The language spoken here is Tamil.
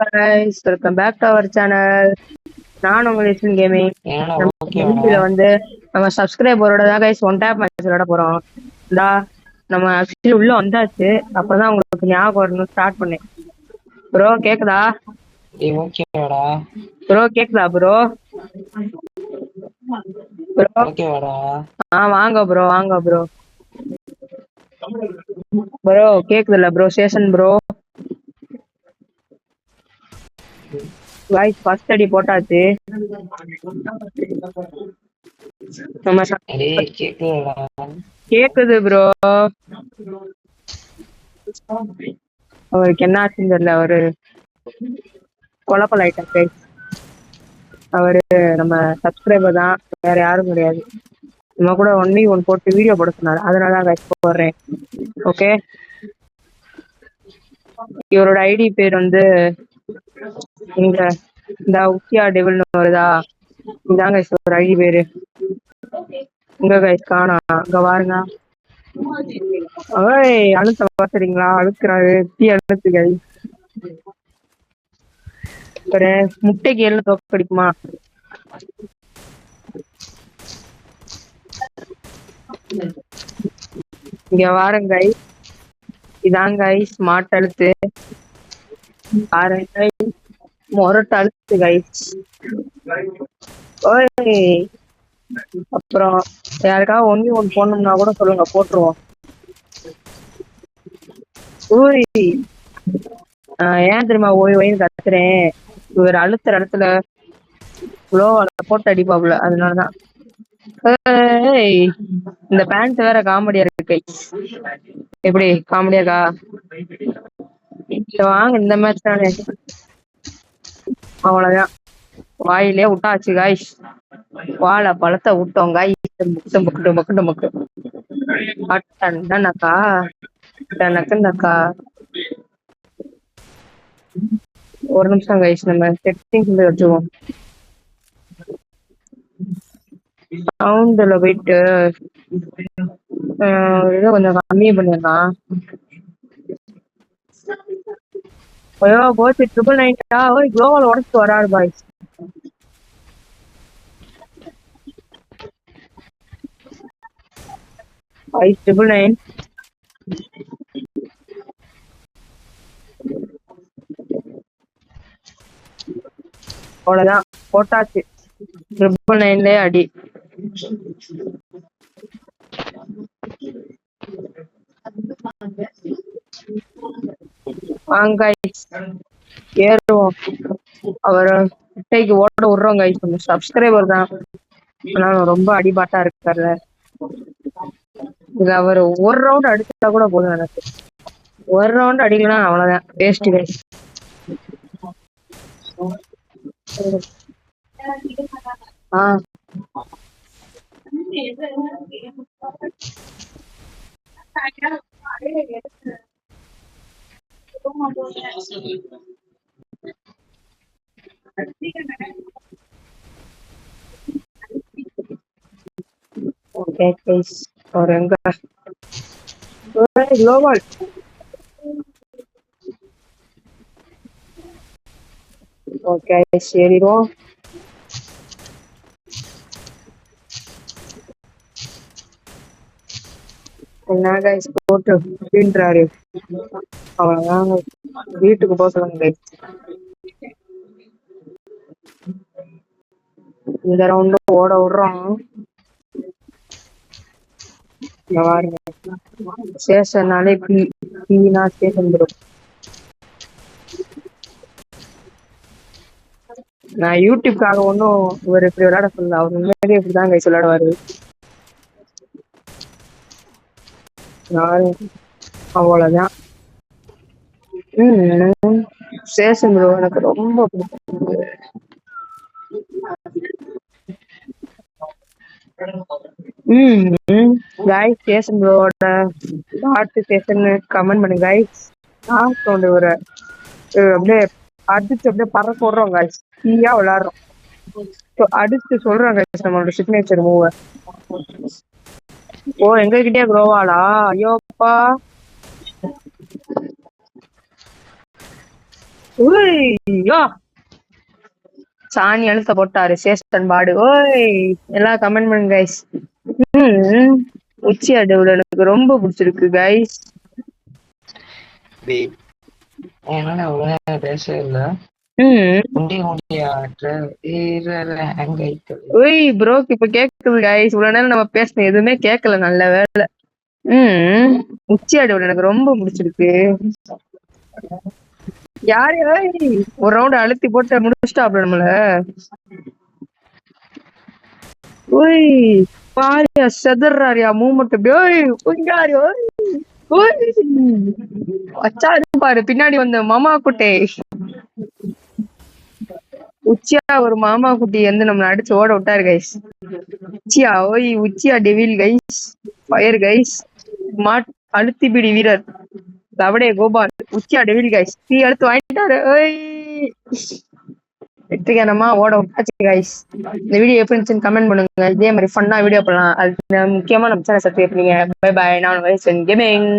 guys, welcome back to our channel. நான் உங்க லிசன் கேமிங். நம்ம வந்து நம்ம சப்ஸ்கிரைபரோட தான் கைஸ் ஒன் டேப் மேட்ச் விளையாட போறோம். இந்தா நம்ம ஆக்சுவலி உள்ள வந்தாச்சு. அப்பதான் உங்களுக்கு ஞாபகம் வரணும் ஸ்டார்ட் பண்ணேன். ப்ரோ கேக்குதா? ஓகேடா ப்ரோ கேக்குதா ப்ரோ? ப்ரோ ஓகேடா. வாங்க ப்ரோ வாங்க ப்ரோ. ப்ரோ கேக்குதுல்ல bro? Station bro voice first அடி போட்டாச்சு. நம்ம கேக்குது ப்ரோ. அவருக்கு என்ன ஆச்சுன்னு தெரியல. அவரு குழப்பம் ஆயிட்டாரு. அவரு நம்ம சப்ஸ்கிரைபர் தான், வேற யாரும் கிடையாது. நம்ம கூட 1v1 போட்டு வீடியோ போட சொன்னாரு, அதனால போடுறேன். ஓகே, இவரோட ஐடி பேர் வந்து இங்க இந்த உக்கியா டெவில்னு வருதா, இதாங்க ஒரு ஐடி பேரு. இங்க கைஸ் காணா, அங்க பாருங்க. அழுத்த பாத்துறீங்களா? அழுக்குறாரு, தீ அழுத்து கைஸ். முட்டைக்கு எல்லாம் தோக்க கிடைக்குமா? இங்க வாருங்க, இதாங்க ஸ்மார்ட் அழுத்து பாருங்க, மொரட்டு அழுத்து கைஸ். அப்புறம் யாருக்காவது 1v1 போடணும்னா கூட சொல்லுங்க, போட்டுருவோம். ஏன் தெரியுமா ஓய் ஓய்னு கத்துறேன்? இவர் அழுத்துற இடத்துல போட்டு அடிப்பாப்புல, அதனாலதான். இந்த பேண்ட் வேற காமெடியா இருக்கு. எப்படி காமெடியாக்கா? வாங்க இந்த மேட்ச் தானே, அவ்வளவுதான். வாயிலே விட்டாச்சு காய்ஸ், வாழை பழத்தை விட்டோம் காய்ஸ். டனக்கா டனக்குன்னக்கா. ஒரு நிமிஷம் கைஸ், நம்ம செட்டிங்ஸ் வச்சுவோம். சவுண்ட்ல போயிட்டு ஏதோ கொஞ்சம் கம்மி பண்ணிடலாம். ஐயோ போச்சு, 999 குளோபல் உடச்சு வராரு பாய்ஸ். பாய்ஸ் 999 அவ்வளவுதான், போட்டாச்சு. 999 அடி. வாங்க ஏறுவோம். அவர் முட்டைக்கு ஓட விடுறோம் கைஸ். கொஞ்சம் சப்ஸ்கிரைபர் தான், ஆனாலும் ரொம்ப அடிபாட்டா இருக்காரு. இதுல அவர் ஒரு ரவுண்ட் அடிச்சா கூட போதும் எனக்கு. ஒரு ரவுண்ட் அடிக்கலாம், அவ்வளவுதான், வேஸ்ட் கைஸ். ஓகே கைஸ், ஒரு எங்க குளோபல். ஓகே சரிவோம். என்ன கைஸ் போட்டு அப்படின்றாரு, அவ்வளவுதான். வீட்டுக்கு போக சொல்லுங்க கைஸ். இந்த ரவுண்டு ஓட விடுறோம். ஸ்டேஷன்னாலே பீனா ஸ்டேஷன் ப்ரோ. நான் யூடியூப்காக ஒன்னும் இவர் இப்படி விளையாட சொல்லல, அவர் முன்னாடியே இப்படிதான் கைஸ் விளையாடுவாரு. அவ்வளவுதான். ஸ்டேஷன் ப்ரோ எனக்கு ரொம்ப பிடிக்கும். गाइस स्टेशन ப்ரோட பாட்டு ஸ்டேஷன் கமெண்ட் பண்ணுங்க गाइस. சவுண்ட் வர அப்படியே அடிச்சு அப்படியே பறக்க விடுறோம் गाइस. ஃப்ரீயா விளையாடுறோம், அடிச்சு சொல்றோம் गाइस நம்மளோட சிக்னேச்சர் மூவ். ஓ எங்ககிட்டயே க்ரோவாலா? ஐயோப்பா, ஐயோ சாணி அழுத்த போட்டாரு சேஸ்டன் பாடு. ஓய் எல்லாம் கமெண்ட் பண்ணுங்க கைஸ். உச்சி அடவுல எனக்கு ரொம்ப பிடிச்சிருக்கு கைஸ். என்னால அவ்வளவு நேரம் பேசவே இல்ல. ஓய் ப்ரோ இப்ப கேக்குது கைஸ். இவ்வளவு நேரம் நம்ம பேசணும் எதுவுமே கேட்கல. நல்ல வேலை. உச்சி அடவுல எனக்கு ரொம்ப பிடிச்சிருக்கு. யாரு ஒரு ரவுண்ட் அழுத்தி போட்டு முடிச்சிட்டாப்ல நம்மள. ஓய் பாரியா செதறாரியா மூமெண்ட் அப்படியே வச்சாரு பாரு பின்னாடி வந்த மாமா குட்டே. உச்சியா ஒரு மாமா குட்டி வந்து நம்மள அடிச்சு ஓட விட்டாரு கைஸ். உச்சியா ஓய் உச்சியா devil guys. Fire guys. Smart அழுத்தி பிடி வீரர் தவடே கோபால். உச்சியா டெவில் கைஸ். தீ அழுத்து வாங்கிட்டாரு. ஓய் வெற்றிகரமா ஓட விட்டாச்சு கைஸ். இந்த வீடியோ எப்படி இருந்துச்சுன்னு கமெண்ட் பண்ணுங்க. இதே மாதிரி ஃபன்னா வீடியோ பண்ணலாம். அது முக்கியமா நம்ம சேனல் சப்ஸ்கிரைப் பண்ணுங்க. Bye bye. நான் கேமிங்.